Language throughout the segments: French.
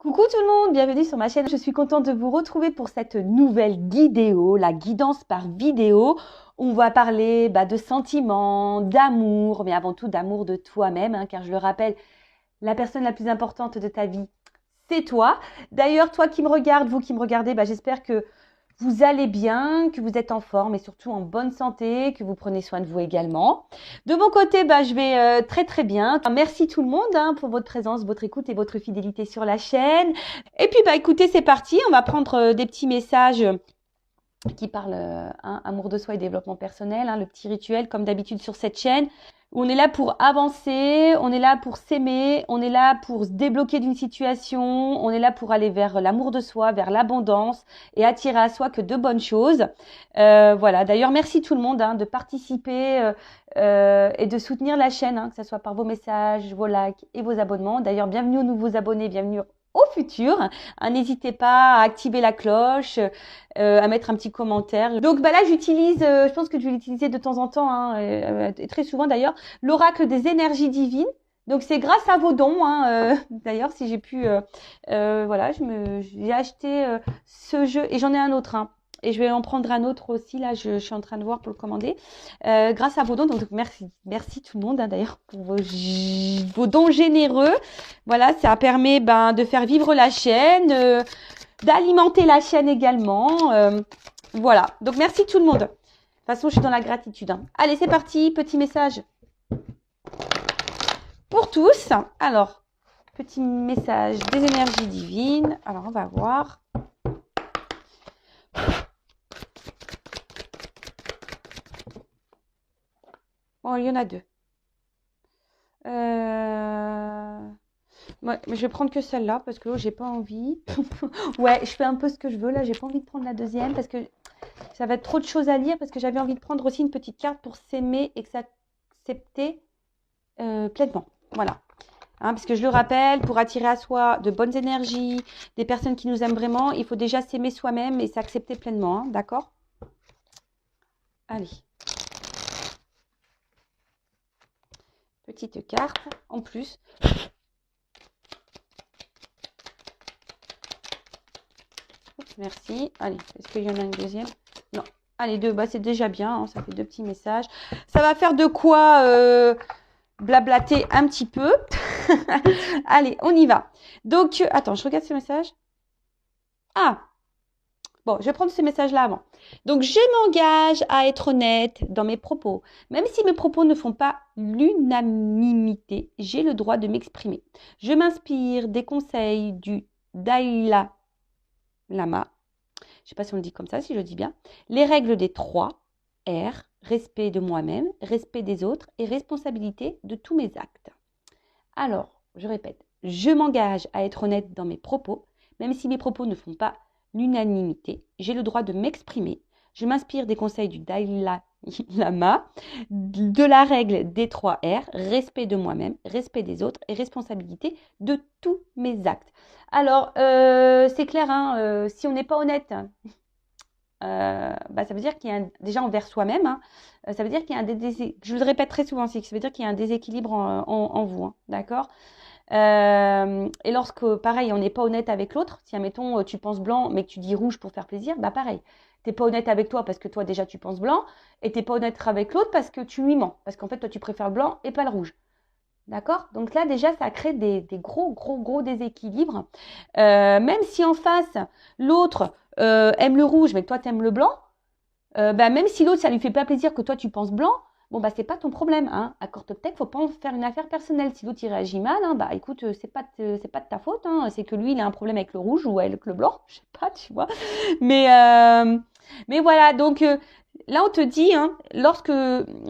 Coucou tout le monde, bienvenue sur ma chaîne. Je suis contente de vous retrouver pour cette nouvelle vidéo, la guidance par vidéo. On va parler de sentiments, d'amour, mais avant tout d'amour de toi-même, car je le rappelle, la personne la plus importante de ta vie, c'est toi. D'ailleurs, toi qui me regardes, vous qui me regardez, j'espère que vous allez bien, que vous êtes en forme et surtout en bonne santé, que vous prenez soin de vous également. De mon côté, je vais très très bien. Merci tout le monde pour votre présence, votre écoute et votre fidélité sur la chaîne. Et puis écoutez, c'est parti. On va prendre des petits messages qui parlent amour de soi et développement personnel, le petit rituel comme d'habitude sur cette chaîne. On est là pour avancer, on est là pour s'aimer, on est là pour se débloquer d'une situation, on est là pour aller vers l'amour de soi, vers l'abondance et attirer à soi que de bonnes choses. Voilà. D'ailleurs, merci tout le monde de participer et de soutenir la chaîne, que ce soit par vos messages, vos likes et vos abonnements. D'ailleurs, bienvenue aux nouveaux abonnés, bienvenue au futur. N'hésitez pas à activer la cloche, à mettre un petit commentaire. Donc là, j'utilise, je pense que je vais l'utiliser de temps en temps, et très souvent d'ailleurs, l'oracle des énergies divines. Donc c'est grâce à vos dons, d'ailleurs, si j'ai pu, voilà, j'ai acheté ce jeu et j'en ai un autre, et je vais en prendre un autre aussi, là je suis en train de voir pour le commander, grâce à vos dons, donc merci tout le monde d'ailleurs pour vos dons généreux. Voilà, ça permet de faire vivre la chaîne, d'alimenter la chaîne également, voilà, donc merci tout le monde. De toute façon, je suis dans la gratitude. Allez, c'est parti, petit message pour tous. Alors, petit message des énergies divines. Alors, on va voir. Bon, il y en a deux. Ouais, mais je vais prendre que celle-là parce que j'ai pas envie. Ouais, je fais un peu ce que je veux. Là, j'ai pas envie de prendre la deuxième parce que ça va être trop de choses à lire, parce que j'avais envie de prendre aussi une petite carte pour s'aimer et s'accepter pleinement. Voilà. Parce que je le rappelle, pour attirer à soi de bonnes énergies, des personnes qui nous aiment vraiment, il faut déjà s'aimer soi-même et s'accepter pleinement. D'accord ? Allez. Petite carte en plus. Merci. Allez, est-ce qu'il y en a une deuxième ? Non. Allez, deux. C'est déjà bien. Ça fait deux petits messages. Ça va faire de quoi blablater un petit peu. Allez, on y va. Donc, attends, je regarde ce message. Bon, je vais prendre ce message-là avant. Donc, je m'engage à être honnête dans mes propos. Même si mes propos ne font pas l'unanimité, j'ai le droit de m'exprimer. Je m'inspire des conseils du Dalai Lama. Je ne sais pas si on le dit comme ça, si je le dis bien. Les règles des 3 R, respect de moi-même, respect des autres et responsabilité de tous mes actes. Alors, je répète, je m'engage à être honnête dans mes propos, même si mes propos ne font pas l'unanimité, j'ai le droit de m'exprimer. Je m'inspire des conseils du Dalai Lama, de la règle des 3 R, respect de moi-même, respect des autres et responsabilité de tous mes actes. Alors, c'est clair, si on n'est pas honnête, ça veut dire qu'il y a déjà envers soi-même, ça veut dire qu'il y a je le répète très souvent, ça veut dire qu'il y a un déséquilibre en vous, d'accord ? Et lorsque, pareil, on n'est pas honnête avec l'autre, si, admettons, tu penses blanc, mais que tu dis rouge pour faire plaisir, pareil. T'es pas honnête avec toi parce que toi, déjà, tu penses blanc, et t'es pas honnête avec l'autre parce que tu lui mens. Parce qu'en fait, toi, tu préfères le blanc et pas le rouge. D'accord ? Donc là, déjà, ça crée des gros déséquilibres. Même si en face, l'autre aime le rouge, mais que toi, t'aimes le blanc, même si l'autre, ça lui fait pas plaisir que toi, tu penses blanc, bon, c'est pas ton problème, Accorde-toi, faut pas en faire une affaire personnelle. Si l'autre, il réagit mal, écoute, c'est pas de ta faute, c'est que lui, il a un problème avec le rouge ou avec le blanc, je sais pas, tu vois. Mais voilà, donc là, on te dit, lorsque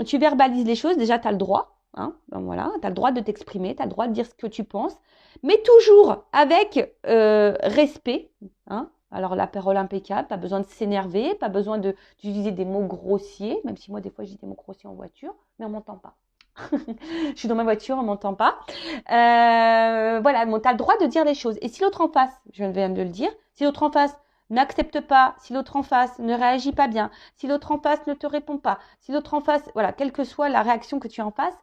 tu verbalises les choses, déjà, tu as le droit, voilà, tu as le droit de t'exprimer, tu as le droit de dire ce que tu penses, mais toujours avec respect, Alors, la parole impeccable, pas besoin de s'énerver, pas besoin d'utiliser des mots grossiers, même si moi, des fois, je dis des mots grossiers en voiture, mais on ne m'entend pas. Je suis dans ma voiture, on ne m'entend pas. Voilà, tu as le droit de dire les choses. Et si l'autre en face, je viens de le dire, si l'autre en face n'accepte pas, si l'autre en face ne réagit pas bien, si l'autre en face ne te répond pas, si l'autre en face, voilà, quelle que soit la réaction que tu as en face,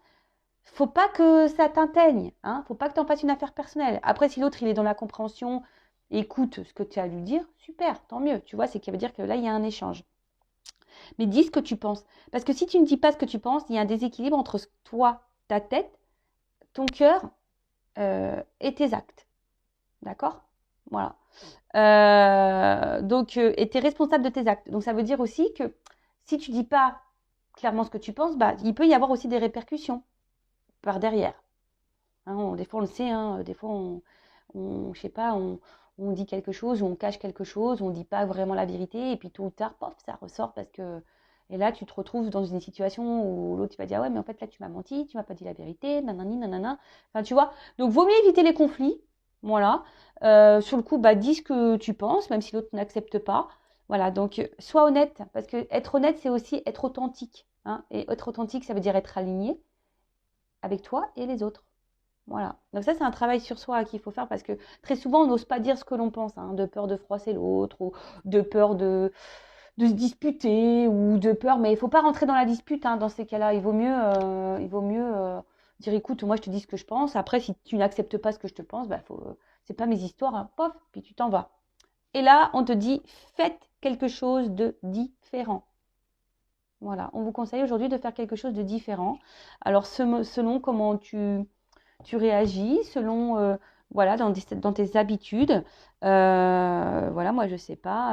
faut pas que ça t'inteigne, hein. Faut pas que tu en fasses une affaire personnelle. Après, si l'autre, il est dans la compréhension, écoute ce que tu as à lui dire, super, tant mieux. Tu vois, c'est qu'il veut dire que là, il y a un échange. Mais dis ce que tu penses. Parce que si tu ne dis pas ce que tu penses, il y a un déséquilibre entre toi, ta tête, ton cœur et tes actes. D'accord? Voilà. Donc, et tu es responsable de tes actes. Donc, ça veut dire aussi que si tu dis pas clairement ce que tu penses, bah, il peut y avoir aussi des répercussions par derrière. Hein, des fois, on le sait, hein, des fois, je sais pas, on dit quelque chose, ou on cache quelque chose, on ne dit pas vraiment la vérité, et puis tôt ou tard, pof, ça ressort parce que. Et là, tu te retrouves dans une situation où l'autre, il va dire, ah ouais, mais en fait, là, tu m'as menti, tu m'as pas dit la vérité, nanani, nanana. Enfin, tu vois. Donc, vaut mieux éviter les conflits. Voilà. Sur le coup, bah, dis ce que tu penses, même si l'autre n'accepte pas. Voilà. Donc, sois honnête, parce que être honnête, c'est aussi être authentique. Hein, et être authentique, ça veut dire être aligné avec toi et les autres. Voilà. Donc ça, c'est un travail sur soi qu'il faut faire parce que très souvent, on n'ose pas dire ce que l'on pense, hein, de peur de froisser l'autre ou de peur de se disputer ou de peur. Mais il ne faut pas rentrer dans la dispute hein, dans ces cas-là. Il vaut mieux dire, écoute, moi, je te dis ce que je pense. Après, si tu n'acceptes pas ce que je te pense, bah, c'est pas mes histoires. Hein. Pof, puis tu t'en vas. Et là, on te dit, faites quelque chose de différent. Voilà. On vous conseille aujourd'hui de faire quelque chose de différent. Alors, selon comment tu réagis selon voilà dans tes habitudes. Voilà, moi je sais pas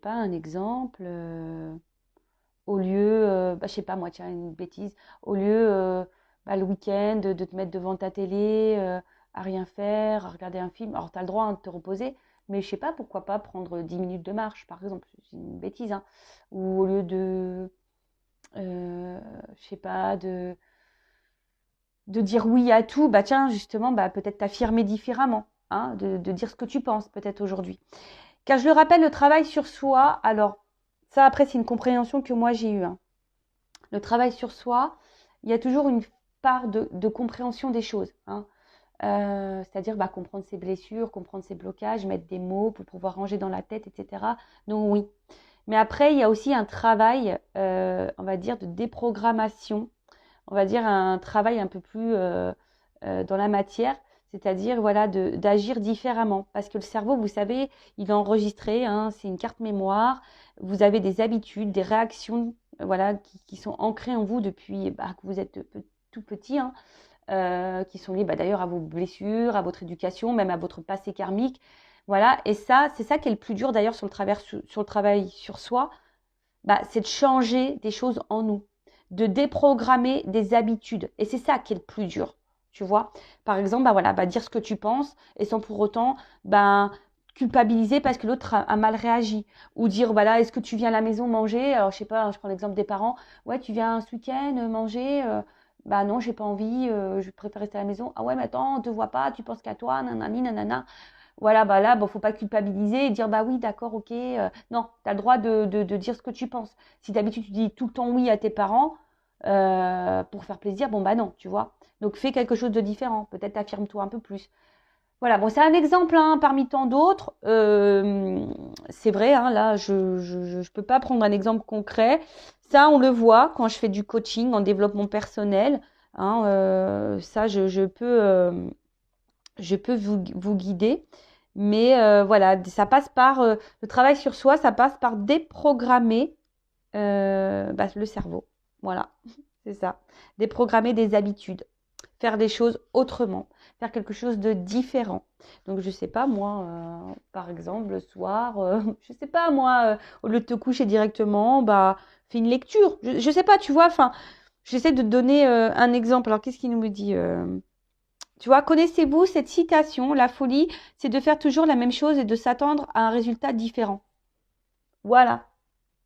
un exemple. Au lieu, bah, je sais pas moi, tiens une bêtise. Au lieu bah, le week-end de te mettre devant ta télé à rien faire, à regarder un film. Alors tu as le droit hein, de te reposer, mais je sais pas pourquoi pas prendre 10 minutes de marche par exemple. C'est une bêtise hein. Ou au lieu de je sais pas de dire oui à tout, bah tiens, justement, bah, peut-être t'affirmer différemment, hein, de dire ce que tu penses peut-être aujourd'hui. Car je le rappelle, le travail sur soi, alors ça après c'est une compréhension que moi j'ai eue. Hein. Le travail sur soi, il y a toujours une part de compréhension des choses. Hein. C'est-à-dire bah, comprendre ses blessures, comprendre ses blocages, mettre des mots pour pouvoir ranger dans la tête, etc. Donc oui. Mais après, il y a aussi un travail, on va dire, de déprogrammation on va dire, un travail un peu plus dans la matière, c'est-à-dire voilà, d'agir différemment. Parce que le cerveau, vous savez, il est enregistré, hein, c'est une carte mémoire, vous avez des habitudes, des réactions voilà, qui sont ancrées en vous depuis bah, que vous êtes tout petit, hein, qui sont liées bah, d'ailleurs à vos blessures, à votre éducation, même à votre passé karmique. Voilà, et ça, c'est ça qui est le plus dur d'ailleurs sur le travail sur soi, bah, c'est de changer des choses en nous, de déprogrammer des habitudes. Et c'est ça qui est le plus dur, tu vois. Par exemple, bah voilà, bah dire ce que tu penses et sans pour autant bah, culpabiliser parce que l'autre a mal réagi. Ou dire, voilà, est-ce que tu viens à la maison manger? Alors, je sais pas, je prends l'exemple des parents. Ouais, tu viens ce week-end manger bah non, j'ai pas envie, je préfère rester à la maison. Ah ouais, mais attends, on te voit pas, tu penses qu'à toi, nanani, nanana. Voilà, bah là, bon, faut pas culpabiliser et dire bah oui, d'accord, ok. Non, tu as le droit de dire ce que tu penses. Si d'habitude tu dis tout le temps oui à tes parents pour faire plaisir, bon bah non, tu vois. Donc fais quelque chose de différent. Peut-être affirme-toi un peu plus. Voilà, bon, c'est un exemple hein, parmi tant d'autres. C'est vrai, hein, là, je peux pas prendre un exemple concret. Ça, on le voit quand je fais du coaching en développement personnel. Hein, ça, je peux vous guider. Mais voilà, ça passe par le travail sur soi, ça passe par déprogrammer bah, le cerveau. Voilà, c'est ça. Déprogrammer des habitudes, faire des choses autrement, faire quelque chose de différent. Donc je sais pas moi, par exemple le soir, je sais pas moi, au lieu de te coucher directement, bah fais une lecture. Je sais pas, tu vois. Enfin, j'essaie de te donner un exemple. Alors qu'est-ce qu'il nous dit tu vois, connaissez-vous cette citation? La folie, c'est de faire toujours la même chose et de s'attendre à un résultat différent. Voilà.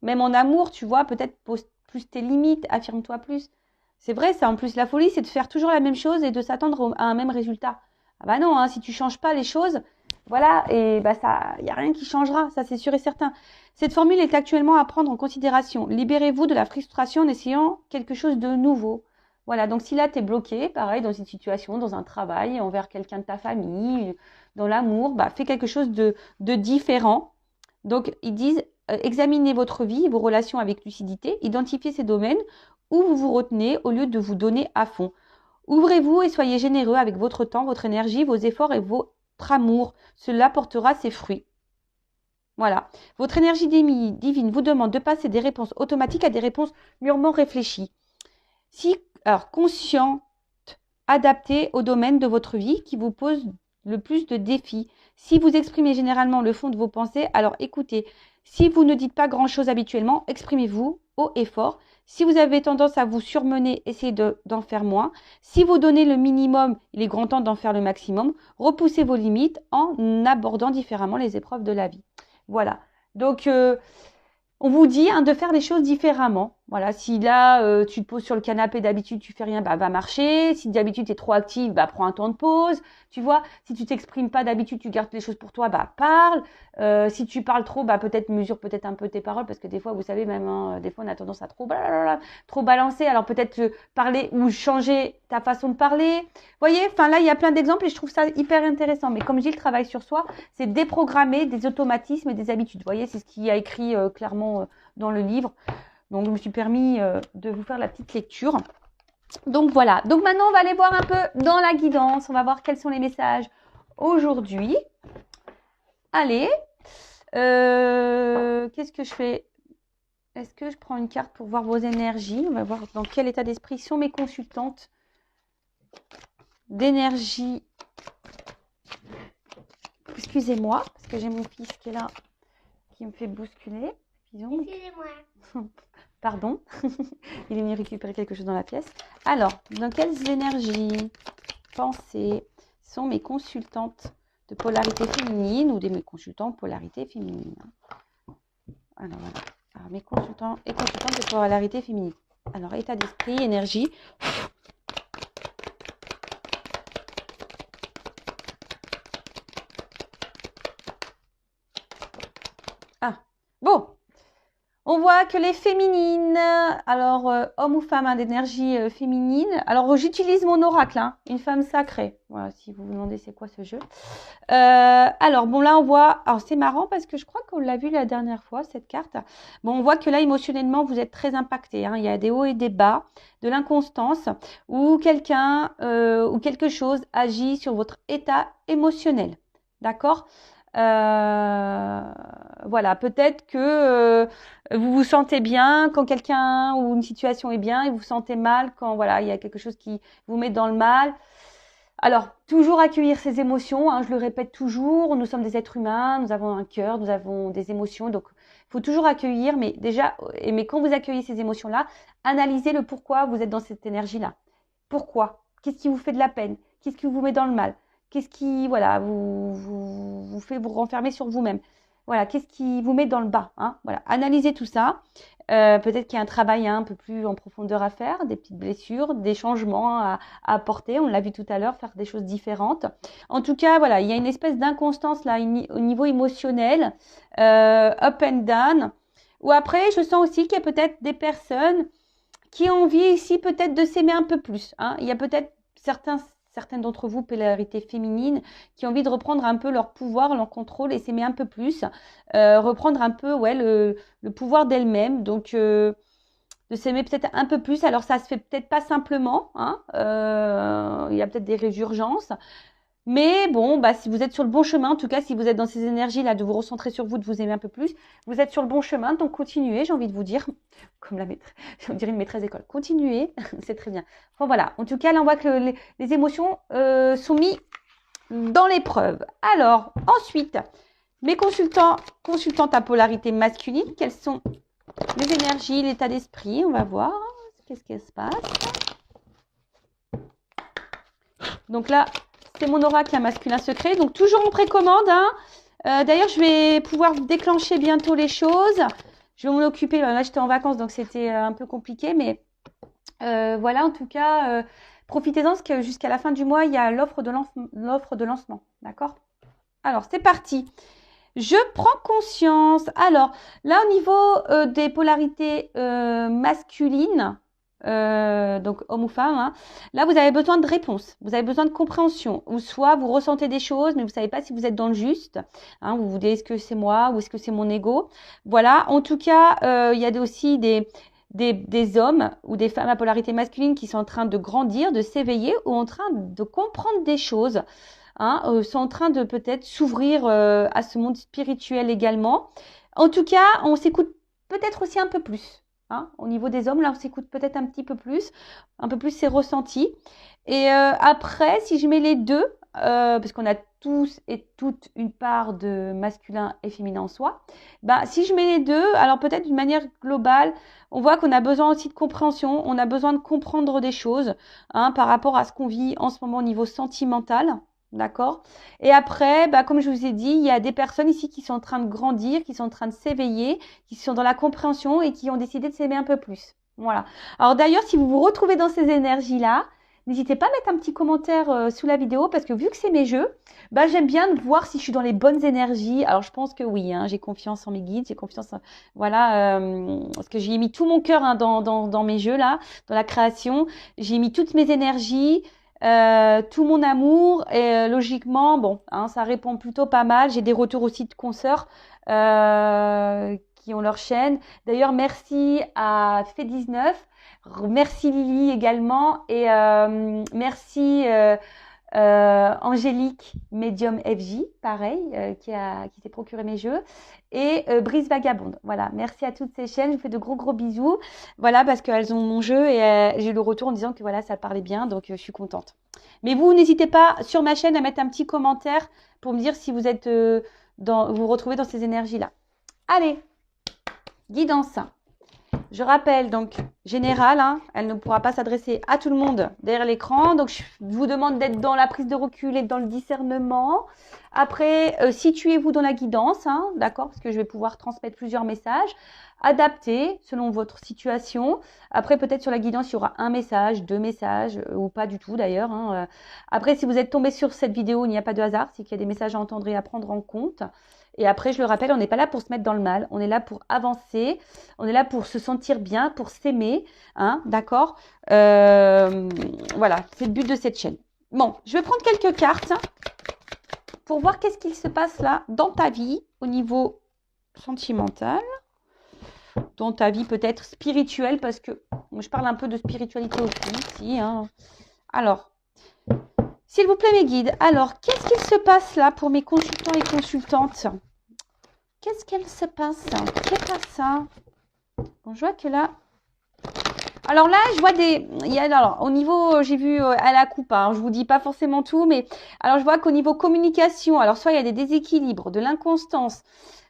Même en amour, tu vois, peut-être pose plus tes limites, affirme-toi plus. C'est vrai, ça. En plus, la folie, c'est de faire toujours la même chose et de s'attendre à un même résultat. Ah bah non, hein, si tu changes pas les choses, voilà, et bah ça, il y a rien qui changera, ça c'est sûr et certain. Cette formule est actuellement à prendre en considération. Libérez-vous de la frustration en essayant quelque chose de nouveau. Voilà, donc si là tu es bloqué, pareil, dans une situation, dans un travail, envers quelqu'un de ta famille, dans l'amour, bah fais quelque chose de différent. Donc ils disent examinez votre vie, vos relations avec lucidité, identifiez ces domaines ou vous vous retenez au lieu de vous donner à fond. Ouvrez-vous et soyez généreux avec votre temps, votre énergie, vos efforts et votre amour. Cela portera ses fruits. Voilà. Votre énergie divine vous demande de passer des réponses automatiques à des réponses mûrement réfléchies. Alors, consciente, adaptée au domaine de votre vie qui vous pose le plus de défis. Si vous exprimez généralement le fond de vos pensées, alors écoutez. Si vous ne dites pas grand-chose habituellement, exprimez-vous haut et fort. Si vous avez tendance à vous surmener, essayez d'en faire moins. Si vous donnez le minimum, il est grand temps d'en faire le maximum. Repoussez vos limites en abordant différemment les épreuves de la vie. Voilà. Donc, on vous dit de faire les choses différemment. Voilà, si là, tu te poses sur le canapé, d'habitude, tu fais rien, va marcher. Si d'habitude, tu es trop active, prends un temps de pause. Tu vois, si tu t'exprimes pas d'habitude, tu gardes les choses pour toi, parle. Si tu parles trop, peut-être mesure peut-être un peu tes paroles, parce que des fois, vous savez, même, des fois, on a tendance à trop balancer. Alors, peut-être parler ou changer ta façon de parler. Vous voyez, là, il y a plein d'exemples et je trouve ça hyper intéressant. Mais comme je dis, le travail sur soi, c'est déprogrammer des automatismes et des habitudes. Vous voyez, c'est ce qu'il y a écrit clairement dans le livre. Donc, je me suis permis de vous faire la petite lecture. Donc, voilà. Donc, maintenant, on va aller voir un peu dans la guidance. On va voir quels sont les messages aujourd'hui. Allez. Qu'est-ce que je fais? Est-ce que je prends une carte pour voir vos énergies? On va voir dans quel état d'esprit sont mes consultantes d'énergie. Excusez-moi, parce que j'ai mon fils qui est là, qui me fait bousculer. Excusez-moi. Pardon, il est venu récupérer quelque chose dans la pièce. Alors, dans quelles énergies, pensées sont mes consultantes de polarité féminine ou mes consultants de polarité féminine? Alors, voilà. Alors, mes consultants et consultantes de polarité féminine. Alors, état d'esprit, énergie. Ah, bon. On voit que les féminines, alors homme ou femme, d'énergie féminine. Alors j'utilise mon oracle, une femme sacrée. Voilà, si vous vous demandez c'est quoi ce jeu. Alors bon là on voit, alors c'est marrant parce que je crois qu'on l'a vu la dernière fois cette carte. Bon on voit que là émotionnellement vous êtes très impacté. Il y a des hauts et des bas, de l'inconstance ou quelqu'un ou quelque chose agit sur votre état émotionnel. D'accord? Voilà, peut-être que vous vous sentez bien quand quelqu'un ou une situation est bien et vous vous sentez mal quand voilà, il y a quelque chose qui vous met dans le mal. Alors, toujours accueillir ses émotions, je le répète toujours, nous sommes des êtres humains, nous avons un cœur, nous avons des émotions, donc il faut toujours accueillir, mais quand vous accueillez ces émotions-là, analysez le pourquoi vous êtes dans cette énergie-là. Pourquoi? Qu'est-ce qui vous fait de la peine? Qu'est-ce qui vous met dans le mal? Qu'est-ce qui, voilà, vous fait vous renfermer sur vous-même? Voilà, qu'est-ce qui vous met dans le bas, Voilà, analysez tout ça. Peut-être qu'il y a un travail un peu plus en profondeur à faire, des petites blessures, des changements à apporter. On l'a vu tout à l'heure, faire des choses différentes. En tout cas, voilà, il y a une espèce d'inconstance là au niveau émotionnel, up and down. Ou après, je sens aussi qu'il y a peut-être des personnes qui ont envie ici peut-être de s'aimer un peu plus. Il y a peut-être certaines d'entre vous, polarité féminine, qui ont envie de reprendre un peu leur pouvoir, leur contrôle et s'aimer un peu plus, reprendre un peu le pouvoir d'elle-même, donc de s'aimer peut-être un peu plus. Alors ça se fait peut-être pas simplement, il y a peut-être des résurgences, mais bon, si vous êtes sur le bon chemin, en tout cas si vous êtes dans ces énergies-là, de vous recentrer sur vous, de vous aimer un peu plus, vous êtes sur le bon chemin, donc continuez, j'ai envie de vous dire, comme on dirait une maîtresse d'école, continuez, c'est très bien. Enfin voilà, en tout cas là on voit que les émotions sont mises dans l'épreuve. Alors ensuite, mes consultantes à polarité masculine, quelles sont les énergies, l'état d'esprit, on va voir, qu'est-ce qui se passe. Donc là, c'est mon oracle masculin secret, donc toujours en précommande. D'ailleurs, je vais pouvoir déclencher bientôt les choses. Je vais m'en occuper. Là, j'étais en vacances, donc c'était un peu compliqué. Mais voilà, en tout cas, profitez-en parce que jusqu'à la fin du mois, il y a l'offre de lancement. D'accord? Alors, c'est parti. Je prends conscience. Alors, là, au niveau des polarités masculines, donc homme ou femme, là vous avez besoin de réponses, vous avez besoin de compréhension, ou soit vous ressentez des choses mais vous savez pas si vous êtes dans le juste, vous vous dites est-ce que c'est moi ou est-ce que c'est mon ego. Voilà, en tout cas il y a aussi des des hommes ou des femmes à polarité masculine qui sont en train de grandir, de s'éveiller ou en train de comprendre des choses, hein, sont en train de peut-être s'ouvrir à ce monde spirituel également. En tout cas, on s'écoute peut-être aussi un peu plus. Hein, au niveau des hommes, là, on s'écoute peut-être un peu plus ses ressentis. Et après, si je mets les deux, parce qu'on a tous et toutes une part de masculin et féminin en soi, bah, si je mets les deux, alors peut-être d'une manière globale, on voit qu'on a besoin aussi de compréhension, on a besoin de comprendre des choses, hein, par rapport à ce qu'on vit en ce moment au niveau sentimental. D'accord. Et après, bah, comme je vous ai dit, il y a des personnes ici qui sont en train de grandir, qui sont en train de s'éveiller, qui sont dans la compréhension et qui ont décidé de s'aimer un peu plus. Voilà. Alors d'ailleurs, si vous vous retrouvez dans ces énergies-là, n'hésitez pas à mettre un petit commentaire sous la vidéo parce que vu que c'est mes jeux, bah, j'aime bien voir si je suis dans les bonnes énergies. Alors je pense que oui, hein, j'ai confiance en mes guides, j'ai confiance en... Voilà, parce que j'y ai mis tout mon cœur, hein, dans mes jeux là, dans la création. J'ai mis toutes mes énergies. Tout mon amour et logiquement, bon, hein, ça répond plutôt pas mal. J'ai des retours aussi de consoeurs qui ont leur chaîne. D'ailleurs, merci à Fait19, merci Lily également et merci Angélique Medium FJ, pareil, qui s'est procuré mes jeux, et Brise Vagabonde. Voilà, merci à toutes ces chaînes, je vous fais de gros bisous. Voilà, parce qu'elles ont mon jeu et j'ai eu le retour en disant que voilà, ça parlait bien, donc je suis contente. Mais vous, n'hésitez pas sur ma chaîne à mettre un petit commentaire pour me dire si vous êtes vous vous retrouvez dans ces énergies-là. Allez, guidance. Je rappelle donc générale, hein, elle ne pourra pas s'adresser à tout le monde derrière l'écran. Donc je vous demande d'être dans la prise de recul et dans le discernement. Après, situez-vous dans la guidance, hein, d'accord, parce que je vais pouvoir transmettre plusieurs messages, adaptés selon votre situation. Après, peut-être sur la guidance, il y aura un message, deux messages, ou pas du tout d'ailleurs. Hein. Après, si vous êtes tombé sur cette vidéo, il n'y a pas de hasard, c'est qu'il y a des messages à entendre et à prendre en compte. Et après, je le rappelle, on n'est pas là pour se mettre dans le mal, on est là pour avancer, on est là pour se sentir bien, pour s'aimer, hein, d'accord. Voilà, c'est le but de cette chaîne. Bon, je vais prendre quelques cartes pour voir qu'est-ce qu'il se passe là dans ta vie au niveau sentimental, dans ta vie peut-être spirituelle, parce que je parle un peu de spiritualité aussi ici. Hein. Alors, s'il vous plaît mes guides, alors qu'est-ce qu'il se passe là pour mes consultants et consultantes? Qu'est-ce qu'elle se passe? Qu'est-ce que ça? Bon, je vois que là... Alors là, je vois des... Alors, au niveau, j'ai vu à la coupe, hein, je vous dis pas forcément tout, mais... Alors, je vois qu'au niveau communication, alors soit il y a des déséquilibres, de l'inconstance,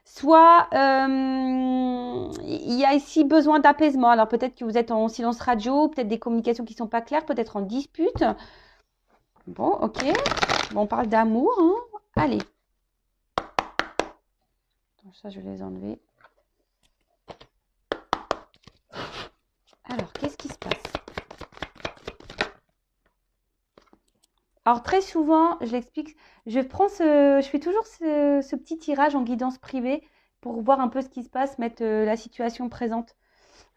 soit il y a ici besoin d'apaisement. Alors, peut-être que vous êtes en silence radio, peut-être des communications qui sont pas claires, peut-être en dispute. Bon, ok. Bon, on parle d'amour, hein. Allez. Ça, je vais les enlever. Alors, qu'est-ce qui se passe? Alors, très souvent, je l'explique, je fais toujours ce petit tirage en guidance privée pour voir un peu ce qui se passe, mettre la situation présente.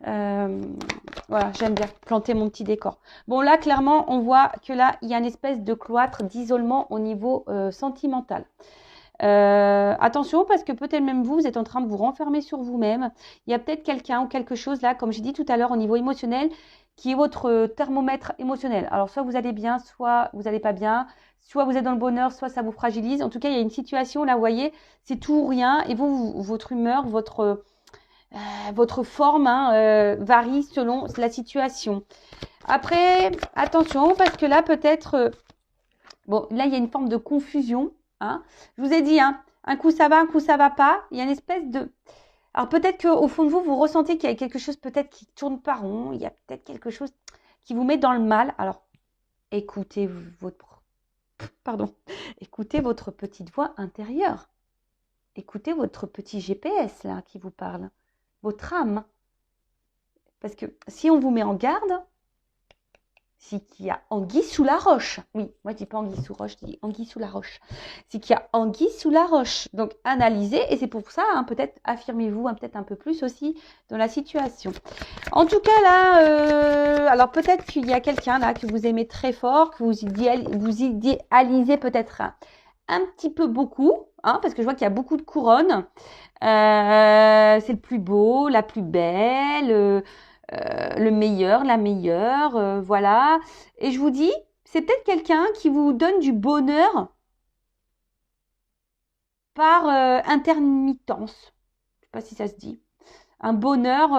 Voilà, j'aime bien planter mon petit décor. Bon, là, clairement, on voit que là, il y a une espèce de cloître d'isolement au niveau sentimental. Attention parce que peut-être même vous êtes en train de vous renfermer sur vous-même. Il y a peut-être quelqu'un ou quelque chose là, comme j'ai dit tout à l'heure au niveau émotionnel, qui est votre thermomètre émotionnel. Alors soit vous allez bien, soit vous n'allez pas bien, soit vous êtes dans le bonheur, soit ça vous fragilise. En tout cas, il y a une situation là, vous voyez, c'est tout ou rien et votre humeur, votre forme hein, varie selon la situation. Après, attention parce que là peut-être, bon là il y a une forme de confusion. Hein. Je vous ai dit, hein, un coup ça va pas. Il y a une espèce de... Alors peut-être qu'au fond de vous, vous ressentez qu'il y a quelque chose peut-être qui tourne pas rond. Il y a peut-être quelque chose qui vous met dans le mal. Alors, écoutez écoutez votre petite voix intérieure. Écoutez votre petit GPS là qui vous parle. Votre âme. Parce que si on vous met en garde... C'est qu'il y a anguille sous la roche. Oui, moi je dis pas anguille sous roche, je dis anguille sous la roche. C'est qu'il y a anguille sous la roche. Donc analysez et c'est pour ça, hein, peut-être affirmez-vous peut-être un peu plus aussi dans la situation. En tout cas là, alors peut-être qu'il y a quelqu'un là que vous aimez très fort, que vous idéalisez peut-être un petit peu beaucoup, hein, parce que je vois qu'il y a beaucoup de couronnes. C'est le plus beau, la plus belle. le meilleur, la meilleure, voilà. Et je vous dis, c'est peut-être quelqu'un qui vous donne du bonheur par intermittence. Je ne sais pas si ça se dit. Un bonheur,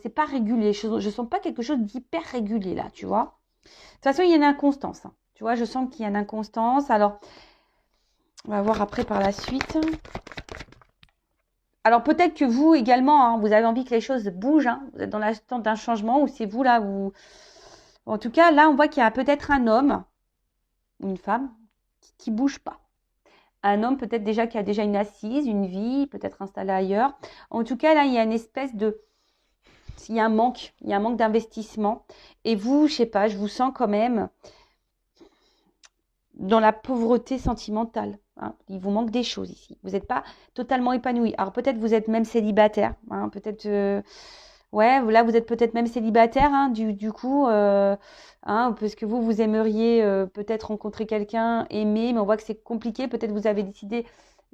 c'est pas régulier. Je sens pas quelque chose d'hyper régulier là, tu vois. De toute façon, il y a une inconstance. Hein. Tu vois, je sens qu'il y a une inconstance. Alors, on va voir après par la suite. Alors, peut-être que vous également, hein, vous avez envie que les choses bougent. Hein. Vous êtes dans l'attente d'un changement ou c'est vous là, vous... En tout cas, là, on voit qu'il y a peut-être un homme ou une femme qui bouge pas. Un homme peut-être déjà qui a déjà une assise, une vie, peut-être installé ailleurs. En tout cas, là, il y a une espèce de... Il y a un manque d'investissement. Et vous, je sais pas, je vous sens quand même dans la pauvreté sentimentale. Hein. Il vous manque des choses ici. Vous n'êtes pas totalement épanoui. Alors peut-être vous êtes même célibataire. Hein. Peut-être... Ouais, là, vous êtes peut-être même célibataire, hein, du coup, hein, parce que vous aimeriez peut-être rencontrer quelqu'un, aimer, mais on voit que c'est compliqué. Peut-être vous avez décidé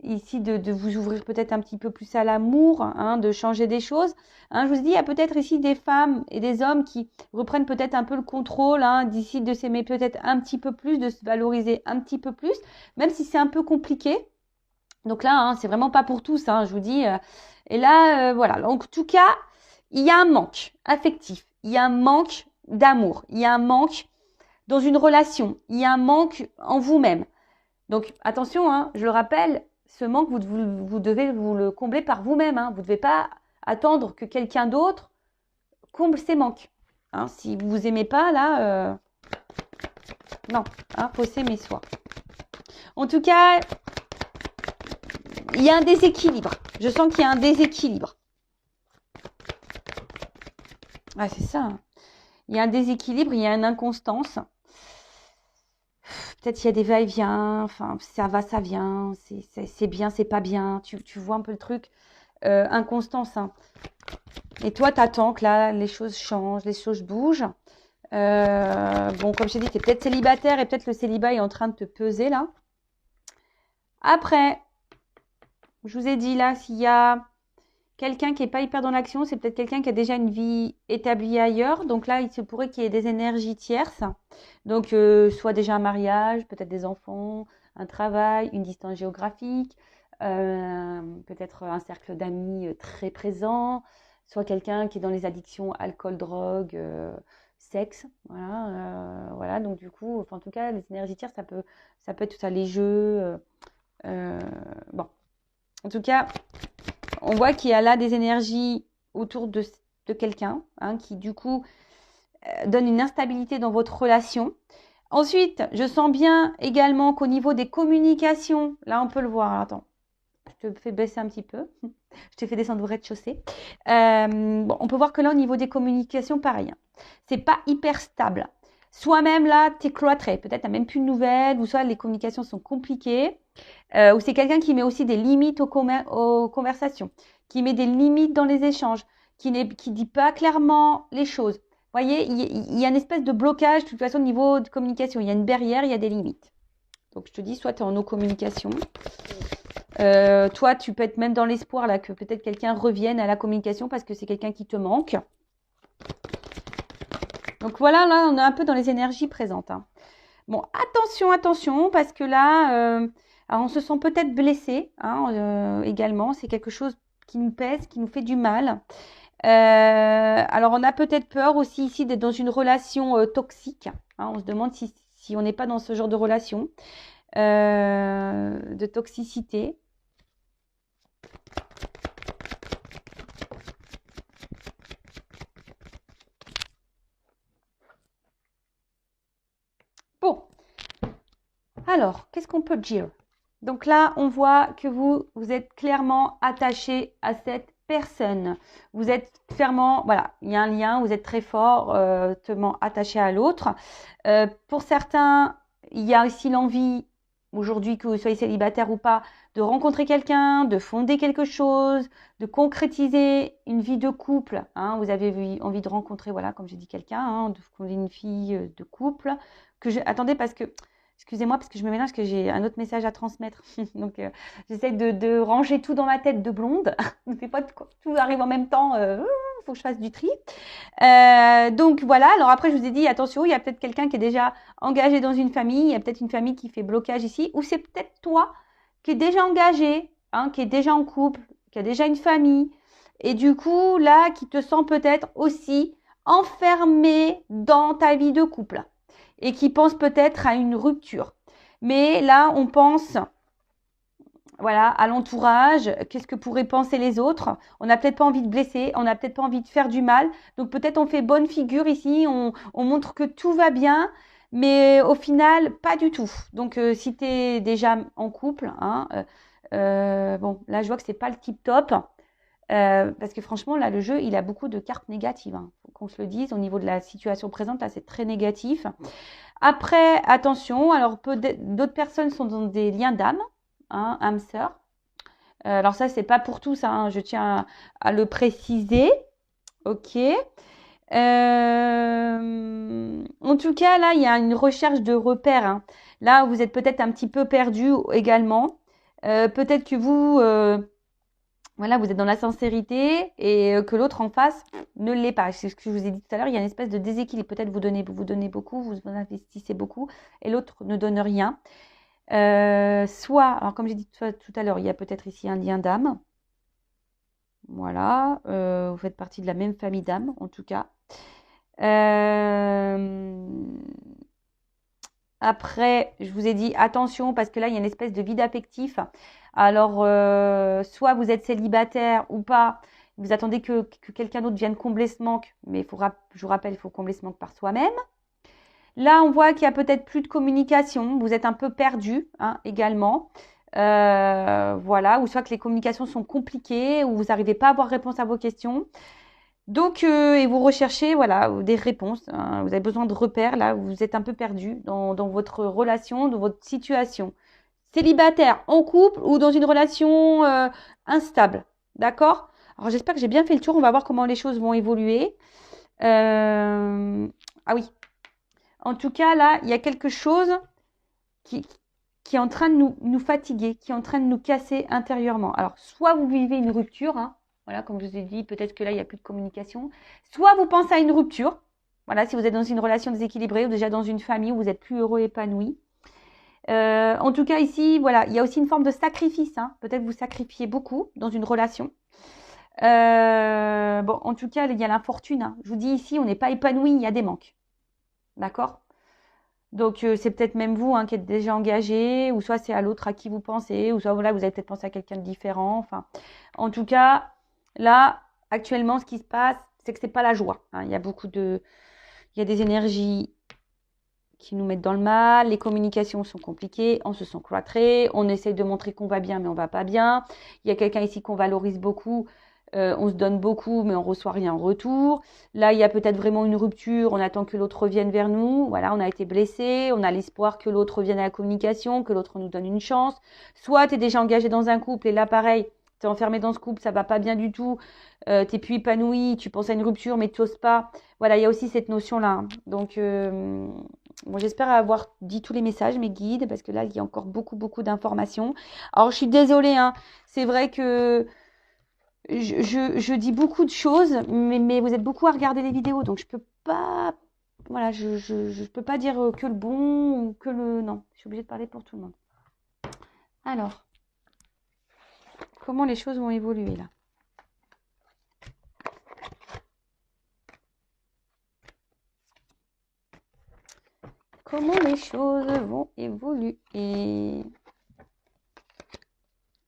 ici de vous ouvrir peut-être un petit peu plus à l'amour, hein, de changer des choses. Hein, je vous dis, il y a peut-être ici des femmes et des hommes qui reprennent peut-être un peu le contrôle, hein, d'ici de s'aimer peut-être un petit peu plus, de se valoriser un petit peu plus, même si c'est un peu compliqué. Donc là, hein, c'est vraiment pas pour tous, hein, je vous dis. Et là, voilà. Donc, en tout cas, il y a un manque affectif, il y a un manque d'amour, il y a un manque dans une relation, il y a un manque en vous-même. Donc attention, hein, je le rappelle, ce manque, vous devez vous le combler par vous-même. Hein. Vous ne devez pas attendre que quelqu'un d'autre comble ces manques. Hein. Si vous vous aimez pas, là, non, hein, faut s'aimer soi. En tout cas, il y a un déséquilibre. Je sens qu'il y a un déséquilibre. Ah, c'est ça. Hein. Il y a un déséquilibre, il y a une inconstance. Peut-être qu'il y a des va-et-vient, enfin, ça va, ça vient, c'est bien, c'est pas bien. Tu vois un peu le truc. Inconstance. Hein. Et toi, t'attends que là, les choses changent, les choses bougent. Bon, comme je t'ai dit, tu es peut-être célibataire et peut-être le célibat est en train de te peser là. Après, je vous ai dit là, s'il y a quelqu'un qui n'est pas hyper dans l'action, c'est peut-être quelqu'un qui a déjà une vie établie ailleurs. Donc là, il se pourrait qu'il y ait des énergies tierces. Donc, soit déjà un mariage, peut-être des enfants, un travail, une distance géographique, peut-être un cercle d'amis très présent, soit quelqu'un qui est dans les addictions alcool, drogue, sexe. Voilà, voilà. Donc du coup, enfin, en tout cas, les énergies tierces, ça peut être tout ça, les jeux. Bon, en tout cas, on voit qu'il y a là des énergies autour de quelqu'un, hein, qui du coup donne une instabilité dans votre relation. Ensuite, je sens bien également qu'au niveau des communications, là on peut le voir, attends, je te fais baisser un petit peu, je te fais descendre au rez-de-chaussée. Bon, on peut voir que là au niveau des communications, pareil, hein, c'est pas hyper stable. Soit même là, tu es cloîtré, peut-être tu n'as même plus de nouvelles, ou soit les communications sont compliquées, ou c'est quelqu'un qui met aussi des limites aux conversations, qui met des limites dans les échanges, qui dit pas clairement les choses. Vous voyez, il y a une espèce de blocage de toute façon au niveau de communication. Il y a une barrière, il y a des limites. Donc je te dis, soit tu es en no communication. Toi, tu peux être même dans l'espoir là que peut-être quelqu'un revienne à la communication parce que c'est quelqu'un qui te manque. Donc voilà, là, on est un peu dans les énergies présentes. Hein. Bon, attention, parce que là, alors on se sent peut-être blessé hein, également. C'est quelque chose qui nous pèse, qui nous fait du mal. Alors, on a peut-être peur aussi ici d'être dans une relation toxique. Hein, on se demande si on n'est pas dans ce genre de relation, de toxicité. Bon, alors, qu'est-ce qu'on peut dire? Donc là, on voit que vous êtes clairement attaché à cette personne. Vous êtes fermement, voilà, il y a un lien, vous êtes très fortement attaché à l'autre. Pour certains, il y a aussi l'envie, aujourd'hui que vous soyez célibataire ou pas, de rencontrer quelqu'un, de fonder quelque chose, de concrétiser une vie de couple. Hein. Vous avez envie de rencontrer, voilà, comme j'ai dit, quelqu'un, hein, de fonder une vie de couple. Attendez, parce que Excusez-moi parce que je me mélange, que j'ai un autre message à transmettre. Donc, j'essaie de ranger tout dans ma tête de blonde. C'est pas tout arrive en même temps. Faut que je fasse du tri. Donc, voilà. Alors après, je vous ai dit, attention, il y a peut-être quelqu'un qui est déjà engagé dans une famille. Il y a peut-être une famille qui fait blocage ici. Ou c'est peut-être toi qui est déjà engagé, hein, qui est déjà en couple, qui a déjà une famille. Et du coup, là, qui te sent peut-être aussi enfermé dans ta vie de couple. Et qui pense peut-être à une rupture. Mais là, on pense, voilà, à l'entourage, qu'est-ce que pourraient penser les autres. On n'a peut-être pas envie de blesser, on n'a peut-être pas envie de faire du mal. Donc peut-être on fait bonne figure ici, on montre que tout va bien, mais au final, pas du tout. Donc si tu es déjà en couple, hein, bon, là je vois que c'est pas le tip top. Parce que franchement, là, le jeu, il a beaucoup de cartes négatives. Hein. Faut qu'on se le dise. Au niveau de la situation présente, là, c'est très négatif. Après, attention, alors d'autres personnes sont dans des liens d'âme, hein, âme sœur. Alors ça, c'est pas pour tous, hein, je tiens à le préciser. Ok. En tout cas, là, il y a une recherche de repères. Hein. Là, vous êtes peut-être un petit peu perdu également. Peut-être que vous... voilà, vous êtes dans la sincérité et que l'autre en face ne l'est pas. C'est ce que je vous ai dit tout à l'heure, il y a une espèce de déséquilibre. Peut-être vous donnez beaucoup, vous investissez beaucoup et l'autre ne donne rien. Soit, alors comme j'ai dit tout à l'heure, il y a peut-être ici un lien d'âme. Voilà, vous faites partie de la même famille d'âme en tout cas. Après, je vous ai dit attention parce que là, il y a une espèce de vide affectif. Alors, soit vous êtes célibataire ou pas, vous attendez que quelqu'un d'autre vienne combler ce manque, mais je vous rappelle, il faut combler ce manque par soi-même. Là, on voit qu'il y a peut-être plus de communication, vous êtes un peu perdu hein, également. Voilà, ou soit que les communications sont compliquées, ou vous n'arrivez pas à avoir réponse à vos questions. Donc, et vous recherchez voilà, des réponses. Hein. Vous avez besoin de repères. Là, vous êtes un peu perdu dans votre relation, dans votre situation. Célibataire, en couple ou dans une relation instable. D'accord? Alors, j'espère que j'ai bien fait le tour. On va voir comment les choses vont évoluer. Ah oui. En tout cas, là, il y a quelque chose qui est en train de nous fatiguer, qui est en train de nous casser intérieurement. Alors, soit vous vivez une rupture, hein, voilà, comme je vous ai dit, peut-être que là, il n'y a plus de communication. Soit vous pensez à une rupture. Voilà, si vous êtes dans une relation déséquilibrée ou déjà dans une famille où vous êtes plus heureux, épanoui. En tout cas, ici, voilà, il y a aussi une forme de sacrifice. Hein. Peut-être vous sacrifiez beaucoup dans une relation. Bon, en tout cas, il y a l'infortune. Hein. Je vous dis ici, on n'est pas épanoui, il y a des manques. D'accord? Donc, c'est peut-être même vous hein, qui êtes déjà engagé, ou soit c'est à l'autre à qui vous pensez, ou soit voilà, vous avez peut-être pensé à quelqu'un de différent. Enfin, en tout cas, là, actuellement, ce qui se passe, c'est que c'est pas la joie. Hein. Il y a des énergies qui nous mettent dans le mal, les communications sont compliquées, on se sent cloîtré, on essaye de montrer qu'on va bien, mais on va pas bien. Il y a quelqu'un ici qu'on valorise beaucoup. On se donne beaucoup, mais on reçoit rien en retour. Là, il y a peut-être vraiment une rupture. On attend que l'autre revienne vers nous. Voilà, on a été blessé. On a l'espoir que l'autre revienne à la communication, que l'autre nous donne une chance. Soit tu es déjà engagé dans un couple et là, pareil, tu es enfermé dans ce couple, ça va pas bien du tout. Tu n'es plus épanoui, tu penses à une rupture, mais tu n'oses pas. Voilà, il y a aussi cette notion-là. Hein. Donc, bon, j'espère avoir dit tous les messages, mes guides, parce que là, il y a encore beaucoup, beaucoup d'informations. Alors, je suis désolée. Hein. C'est vrai que je dis beaucoup de choses, mais vous êtes beaucoup à regarder les vidéos, donc je peux pas, voilà, je peux pas dire que le bon ou que le non. Je suis obligée de parler pour tout le monde. Alors, comment les choses vont évoluer là? Comment les choses vont évoluer?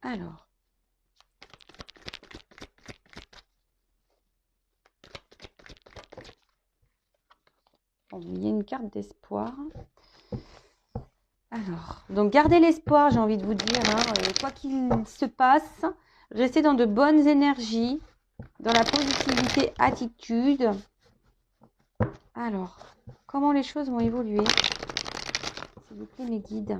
Alors. Bon, il y a une carte d'espoir. Alors, donc gardez l'espoir, j'ai envie de vous dire, hein, quoi qu'il se passe, restez dans de bonnes énergies, dans la positivité, attitude. Alors, comment les choses vont évoluer? S'il vous plaît, mes guides.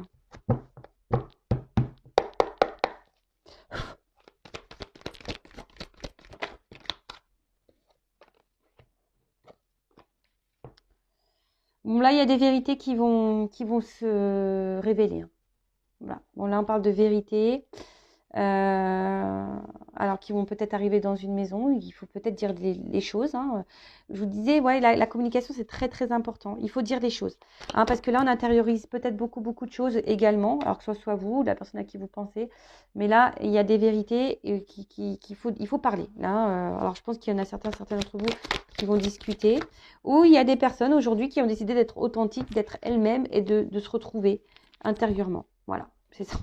là, il y a des vérités qui vont se révéler. Hein. Voilà. Bon, là, on parle de vérité. Alors qui vont peut-être arriver dans une maison, il faut peut-être dire les choses. Hein. Je vous disais, ouais, la communication, c'est très, très important. Il faut dire les choses. Hein, parce que là, on intériorise peut-être beaucoup, beaucoup de choses également, alors que ce soit vous, la personne à qui vous pensez. Mais là, il y a des vérités il faut parler. Là, alors, je pense qu'il y en a certains d'entre vous qui vont discuter. Ou il y a des personnes aujourd'hui qui ont décidé d'être authentiques, d'être elles-mêmes et de se retrouver intérieurement. Voilà, c'est ça.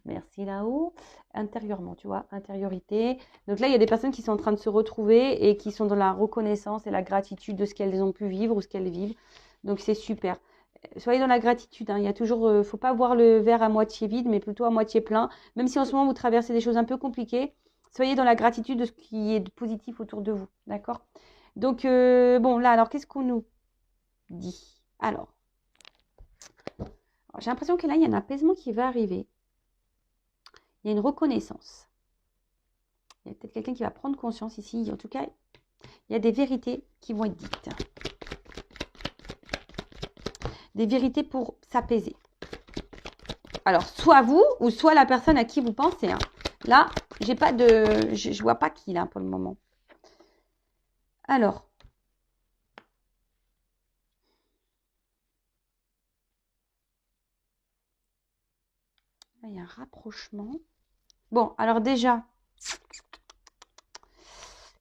Merci là-haut. Intérieurement, tu vois, intériorité. Donc là, il y a des personnes qui sont en train de se retrouver et qui sont dans la reconnaissance et la gratitude de ce qu'elles ont pu vivre ou ce qu'elles vivent. Donc c'est super. Soyez dans la gratitude. Hein. Il y a toujours, faut pas voir le verre à moitié vide, mais plutôt à moitié plein. Même si en ce moment vous traversez des choses un peu compliquées, soyez dans la gratitude de ce qui est de positif autour de vous. D'accord? Donc bon, là, alors qu'est-ce qu'on nous dit? Alors, j'ai l'impression que là, il y a un apaisement qui va arriver. Il y a une reconnaissance. Il y a peut-être quelqu'un qui va prendre conscience ici. En tout cas, il y a des vérités qui vont être dites. Des vérités pour s'apaiser. Alors, soit vous ou soit la personne à qui vous pensez. Hein. Là, j'ai pas de, je vois pas qui là pour le moment. Alors. Là, il y a un rapprochement. Bon, alors déjà,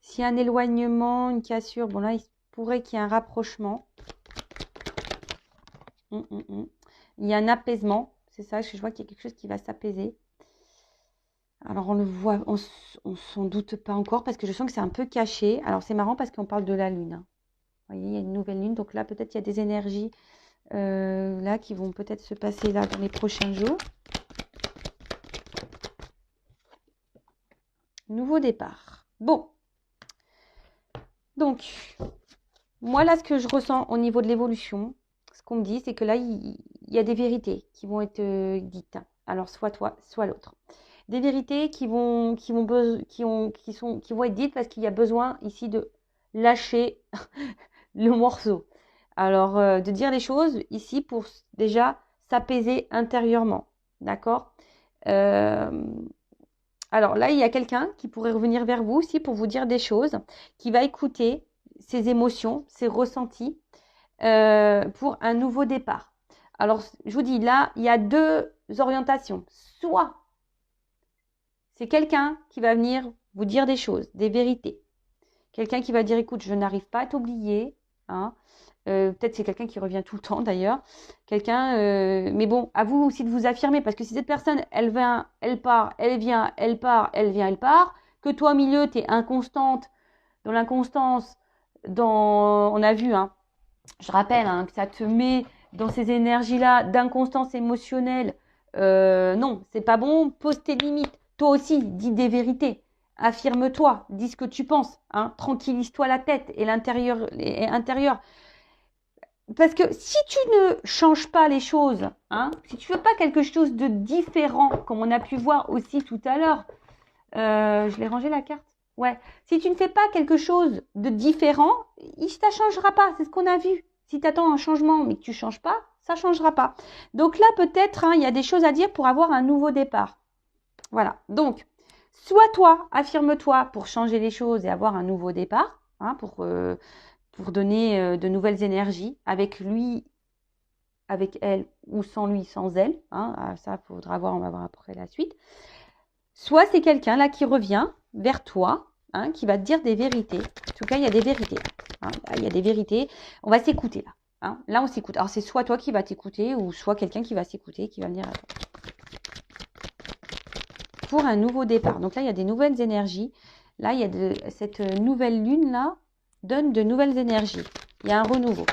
s'il y a un éloignement, une cassure, bon là, il pourrait qu'il y ait un rapprochement. Il y a un apaisement, c'est ça, je vois qu'il y a quelque chose qui va s'apaiser. Alors on le voit, on s'en doute pas encore parce que je sens que c'est un peu caché. Alors c'est marrant parce qu'on parle de la lune. Hein. Vous voyez, il y a une nouvelle lune, donc là peut-être il y a des énergies là qui vont peut-être se passer là dans les prochains jours. Nouveau départ. Bon. Donc, moi là, ce que je ressens au niveau de l'évolution, ce qu'on me dit, c'est que là, il y a des vérités qui vont être dites. Alors, soit toi, soit l'autre. Des vérités qui vont être dites parce qu'il y a besoin ici de lâcher le morceau. Alors, de dire les choses ici pour déjà s'apaiser intérieurement. D'accord Alors là, il y a quelqu'un qui pourrait revenir vers vous aussi pour vous dire des choses, qui va écouter ses émotions, ses ressentis pour un nouveau départ. Alors, je vous dis, là, il y a deux orientations. Soit c'est quelqu'un qui va venir vous dire des choses, des vérités. Quelqu'un qui va dire, écoute, je n'arrive pas à t'oublier. Hein. Peut-être c'est quelqu'un qui revient tout le temps d'ailleurs. Quelqu'un, mais bon, à vous aussi de vous affirmer. Parce que si cette personne, elle vient, elle part, elle vient, elle part, elle vient, elle part, que toi au milieu, tu es inconstante, dans l'inconstance, on a vu, hein, je rappelle hein, que ça te met dans ces énergies-là d'inconstance émotionnelle. Non, c'est pas bon. Pose tes limites. Toi aussi, dis des vérités. Affirme-toi. Dis ce que tu penses. Hein. Tranquillise-toi la tête et l'intérieur. Parce que si tu ne changes pas les choses, hein, si tu veux pas quelque chose de différent, comme on a pu voir aussi tout à l'heure, je l'ai rangé la carte. Ouais. Si tu ne fais pas quelque chose de différent, ça ne changera pas. C'est ce qu'on a vu. Si tu attends un changement mais que tu ne changes pas, ça ne changera pas. Donc là, peut-être, hein, il y a des choses à dire pour avoir un nouveau départ. Voilà. Donc, soit toi, affirme-toi pour changer les choses et avoir un nouveau départ, hein, pour donner de nouvelles énergies avec lui, avec elle ou sans lui, sans elle. Hein, ça, il faudra voir, on va voir après la suite. Soit c'est quelqu'un là qui revient vers toi, hein, qui va te dire des vérités. En tout cas, il y a des vérités. Hein, il y a des vérités. On va s'écouter là. Hein. Là, on s'écoute. Alors, c'est soit toi qui vas t'écouter ou soit quelqu'un qui va s'écouter, qui va venir à toi. Pour un nouveau départ. Donc là, il y a des nouvelles énergies. Là, il y a cette nouvelle lune là donne de nouvelles énergies. Il y a un renouveau.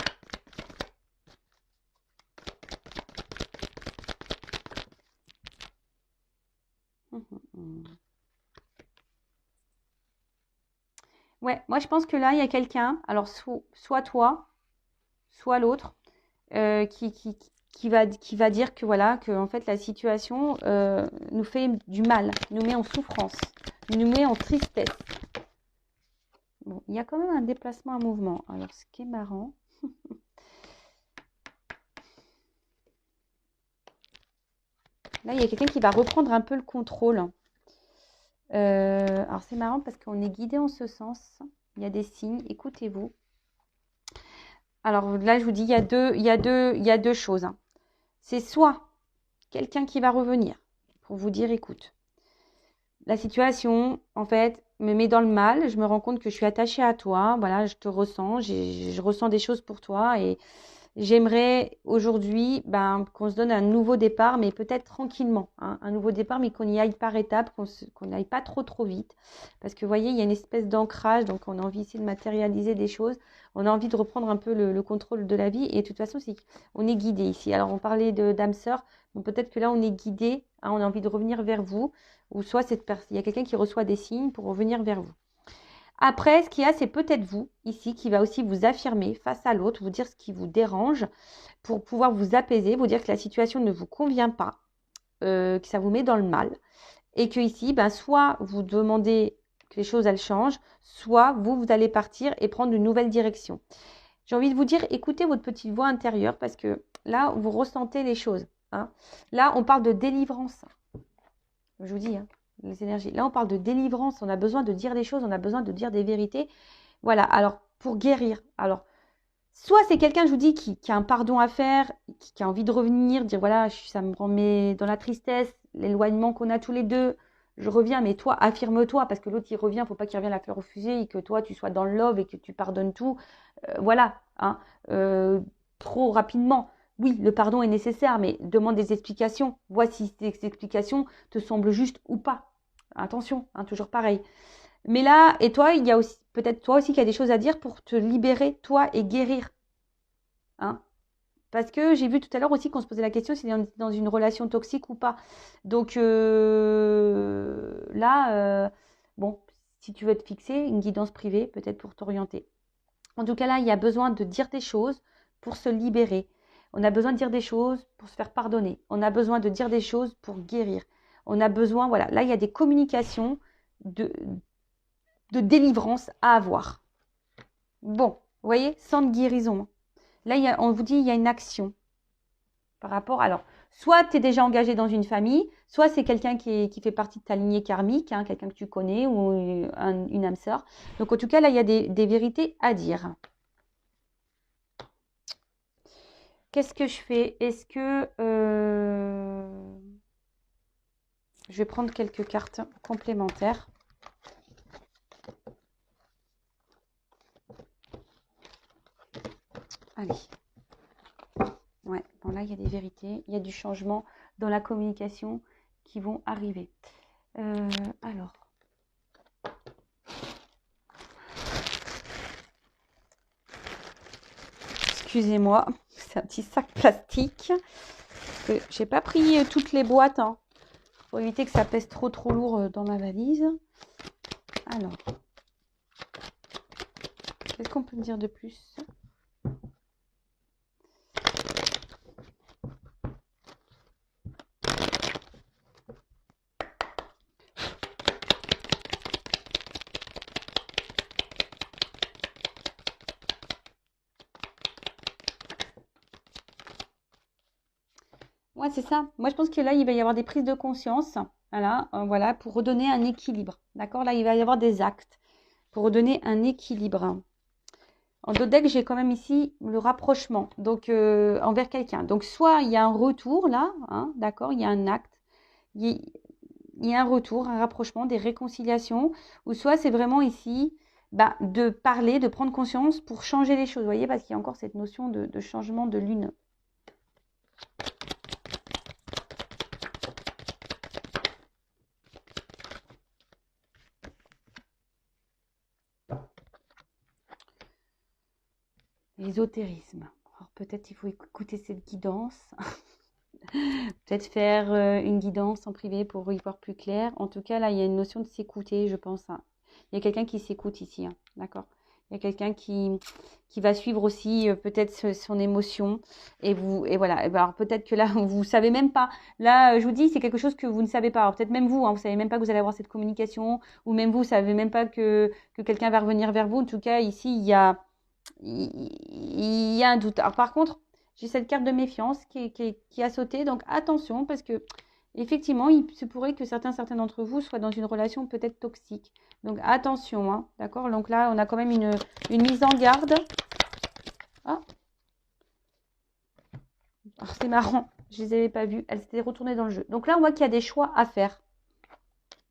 Ouais, moi je pense que là, il y a quelqu'un, alors soit toi, soit l'autre, qui va dire que voilà, que en fait la situation nous fait du mal, nous met en souffrance, nous met en tristesse. Bon, il y a quand même un déplacement, un mouvement. Alors, ce qui est marrant, Là, il y a quelqu'un qui va reprendre un peu le contrôle. Alors, c'est marrant parce qu'on est guidé en ce sens. Il y a des signes. Écoutez-vous. Alors là, je vous dis, il y a deux choses. Hein. C'est soit quelqu'un qui va revenir pour vous dire, écoute, la situation, en fait, me met dans le mal. Je me rends compte que je suis attachée à toi. Voilà, je te ressens. Je ressens des choses pour toi et j'aimerais aujourd'hui qu'on se donne un nouveau départ, mais peut-être tranquillement. Hein, un nouveau départ, mais qu'on y aille par étapes, qu'on n'aille pas trop vite. Parce que vous voyez, il y a une espèce d'ancrage, donc on a envie ici de matérialiser des choses. On a envie de reprendre un peu le contrôle de la vie. Et de toute façon, on est guidé ici. Alors, on parlait d'âme sœur. Donc peut-être que là, on est guidé. Hein, on a envie de revenir vers vous. Ou soit il y a quelqu'un qui reçoit des signes pour revenir vers vous. Après, ce qu'il y a, c'est peut-être vous, ici, qui va aussi vous affirmer face à l'autre, vous dire ce qui vous dérange, pour pouvoir vous apaiser, vous dire que la situation ne vous convient pas, que ça vous met dans le mal. Et que ici, soit vous demandez que les choses, elles changent, soit vous allez partir et prendre une nouvelle direction. J'ai envie de vous dire, écoutez votre petite voix intérieure, parce que là, vous ressentez les choses. Hein. Là, on parle de délivrance. Je vous dis, hein. Les énergies. Là, on parle de délivrance. On a besoin de dire les choses. On a besoin de dire des vérités. Voilà. Alors, pour guérir. Alors, soit c'est quelqu'un, je vous dis, qui a un pardon à faire, qui a envie de revenir, dire voilà, ça me remet dans la tristesse, l'éloignement qu'on a tous les deux. Je reviens, mais toi, affirme-toi, parce que l'autre, il revient. Il ne faut pas qu'il revienne la fleur au fusil et que toi, tu sois dans le love et que tu pardonnes tout. Voilà. Hein. Trop rapidement. Oui, le pardon est nécessaire, mais demande des explications. Vois si ces explications te semblent justes ou pas. Attention, hein, toujours pareil. Mais là, et toi, il y a aussi peut-être toi aussi qui a des choses à dire pour te libérer, toi, et guérir. Hein. Parce que j'ai vu tout à l'heure aussi qu'on se posait la question si on était dans une relation toxique ou pas. Donc là, bon, si tu veux te fixer, une guidance privée, peut-être pour t'orienter. En tout cas, là, il y a besoin de dire des choses pour se libérer. On a besoin de dire des choses pour se faire pardonner. On a besoin de dire des choses pour guérir. On a besoin, voilà, là, il y a des communications de délivrance à avoir. Bon, vous voyez, sans de guérison. Là, on vous dit, il y a une action par rapport. Alors, soit tu es déjà engagé dans une famille, soit c'est quelqu'un qui fait partie de ta lignée karmique, hein, quelqu'un que tu connais ou une âme sœur. Donc, en tout cas, là, il y a des vérités à dire. Qu'est-ce que je fais? Est-ce que je vais prendre quelques cartes complémentaires. Allez. Ouais, bon là, il y a des vérités. Il y a du changement dans la communication qui vont arriver. Alors. Excusez-moi, c'est un petit sac plastique. J'ai pas pris toutes les boîtes, hein, pour éviter que ça pèse trop lourd dans ma valise. Alors, qu'est-ce qu'on peut me dire de plus? Ouais, c'est ça. Moi, je pense que là, il va y avoir des prises de conscience. Voilà, pour redonner un équilibre. D'accord? Là, il va y avoir des actes pour redonner un équilibre. En dos deck, j'ai quand même ici le rapprochement, donc envers quelqu'un. Donc, soit il y a un retour là, hein, d'accord? Il y a un acte. Il y a un retour, un rapprochement, des réconciliations. Ou soit c'est vraiment ici de parler, de prendre conscience pour changer les choses. Vous voyez, parce qu'il y a encore cette notion de changement de lune. L'ésotérisme. Alors peut-être il faut écouter cette guidance. Peut-être faire une guidance en privé pour y voir plus clair. En tout cas, là, il y a une notion de s'écouter, je pense. Hein. Il y a quelqu'un qui s'écoute ici, hein, d'accord? Il y a quelqu'un qui va suivre aussi peut-être son émotion. Et voilà. Alors peut-être que là, vous ne savez même pas. Là, je vous dis, c'est quelque chose que vous ne savez pas. Alors peut-être même vous, hein, vous ne savez même pas que vous allez avoir cette communication. Ou même vous ne savez même pas que quelqu'un va revenir vers vous. En tout cas, ici, il y a un doute. Alors par contre, j'ai cette carte de méfiance qui a sauté, donc attention parce que effectivement, il se pourrait que certains d'entre vous soient dans une relation peut-être toxique. Donc attention, hein, d'accord? Donc là, on a quand même une mise en garde. Ah, alors, c'est marrant, je les avais pas vues, elles s'étaient retournées dans le jeu. Donc là, on voit qu'il y a des choix à faire.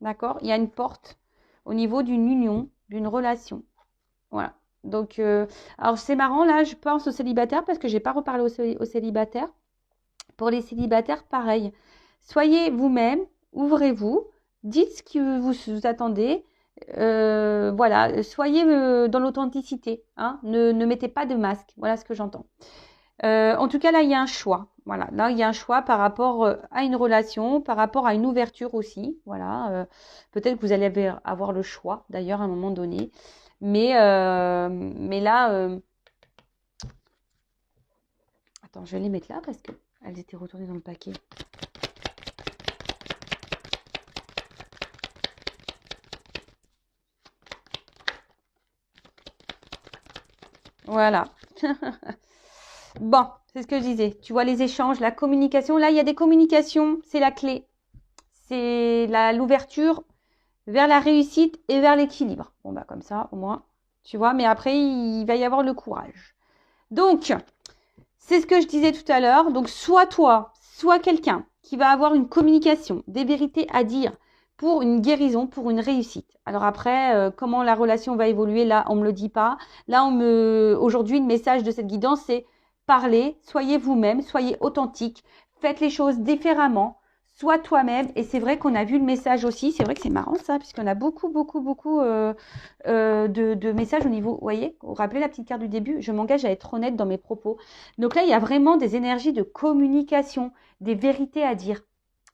D'accord? Il y a une porte au niveau d'une union, d'une relation. Voilà. Donc, alors c'est marrant, là, je pense aux célibataires parce que j'ai pas reparlé aux célibataires. Pour les célibataires, pareil. Soyez vous-même, ouvrez-vous, dites ce que vous attendez. Voilà, soyez dans l'authenticité. Hein, ne mettez pas de masque. Voilà ce que j'entends. En tout cas, là, il y a un choix. Voilà, là, il y a un choix par rapport à une relation, par rapport à une ouverture aussi. Voilà, peut-être que vous allez avoir le choix, d'ailleurs, à un moment donné. Mais là, attends, je vais les mettre là parce qu'elles étaient retournées dans le paquet. Voilà. Bon, c'est ce que je disais. Tu vois les échanges, la communication. Là, il y a des communications, c'est la clé. C'est l'ouverture vers la réussite et vers l'équilibre. Bon, bah comme ça, au moins, tu vois. Mais après, il va y avoir le courage. Donc, c'est ce que je disais tout à l'heure. Donc, soit toi, soit quelqu'un qui va avoir une communication, des vérités à dire pour une guérison, pour une réussite. Alors après, comment la relation va évoluer, là, on ne me le dit pas. Là, aujourd'hui, le message de cette guidance, c'est parlez, soyez vous-même, soyez authentique, faites les choses différemment, sois toi-même. Et c'est vrai qu'on a vu le message aussi. C'est vrai que c'est marrant ça, puisqu'on a beaucoup de messages au niveau, vous voyez, vous vous rappelez la petite carte du début, je m'engage à être honnête dans mes propos. Donc là, il y a vraiment des énergies de communication, des vérités à dire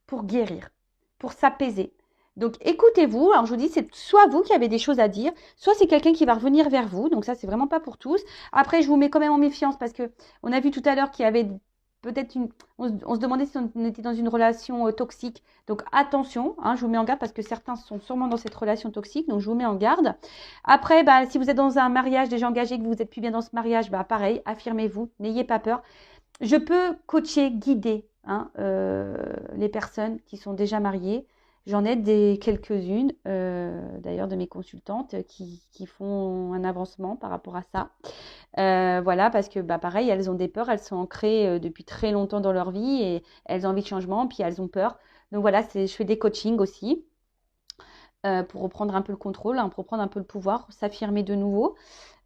pour guérir, pour s'apaiser. Donc écoutez-vous, alors je vous dis, c'est soit vous qui avez des choses à dire, soit c'est quelqu'un qui va revenir vers vous, donc ça c'est vraiment pas pour tous. Après, je vous mets quand même en méfiance parce que on a vu tout à l'heure qu'il y avait peut-être on se demandait si on était dans une relation toxique. Donc attention, hein, je vous mets en garde parce que certains sont sûrement dans cette relation toxique, donc je vous mets en garde. Après, bah, si vous êtes dans un mariage déjà engagé, que vous êtes plus bien dans ce mariage, bah pareil, affirmez-vous, n'ayez pas peur. Je peux coacher, guider hein, les personnes qui sont déjà mariées. J'en ai quelques-unes, d'ailleurs, de mes consultantes qui font un avancement par rapport à ça. Voilà, parce que bah, pareil, elles ont des peurs, elles sont ancrées depuis très longtemps dans leur vie et elles ont envie de changement, puis elles ont peur. Donc voilà, je fais des coachings aussi pour reprendre un peu le contrôle, hein, pour reprendre un peu le pouvoir, s'affirmer de nouveau.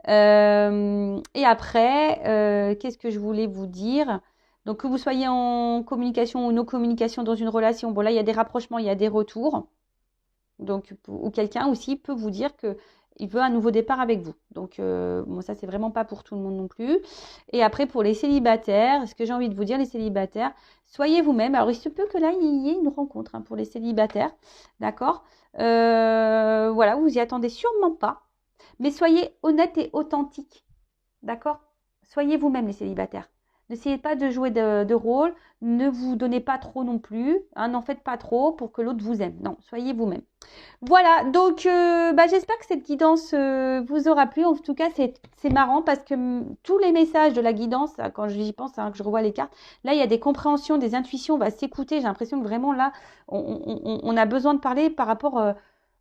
Et après, qu'est-ce que je voulais vous dire? Donc, que vous soyez en communication ou non communication dans une relation, bon là, il y a des rapprochements, il y a des retours. Donc, ou quelqu'un aussi peut vous dire qu'il veut un nouveau départ avec vous. Donc, bon, ça, c'est vraiment pas pour tout le monde non plus. Et après, pour les célibataires, ce que j'ai envie de vous dire, les célibataires, soyez vous-même. Alors, il se peut que là, il y ait une rencontre hein, pour les célibataires. D'accord? Voilà, vous y attendez sûrement pas. Mais soyez honnête et authentique. D'accord? Soyez vous-même les célibataires. N'essayez pas de jouer de rôle. Ne vous donnez pas trop non plus. Hein, n'en faites pas trop pour que l'autre vous aime. Non, soyez vous-même. Voilà, donc j'espère que cette guidance vous aura plu. En tout cas, c'est marrant parce que tous les messages de la guidance, quand j'y pense, hein, que je revois les cartes, là, il y a des compréhensions, des intuitions, on va s'écouter. J'ai l'impression que vraiment là, on a besoin de parler par rapport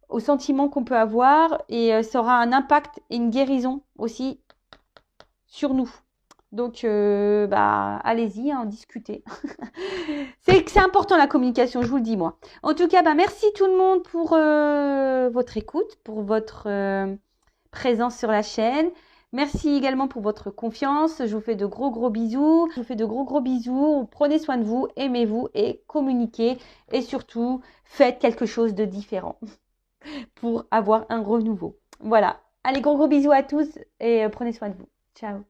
aux sentiments qu'on peut avoir et ça aura un impact et une guérison aussi sur nous. Donc, allez-y, hein, discutez. c'est important la communication, je vous le dis moi. En tout cas, merci tout le monde pour votre écoute, pour votre présence sur la chaîne. Merci également pour votre confiance. Je vous fais de gros bisous. Je vous fais de gros bisous. Prenez soin de vous, aimez-vous et communiquez. Et surtout, faites quelque chose de différent pour avoir un renouveau. Voilà. Allez, gros bisous à tous et prenez soin de vous. Ciao.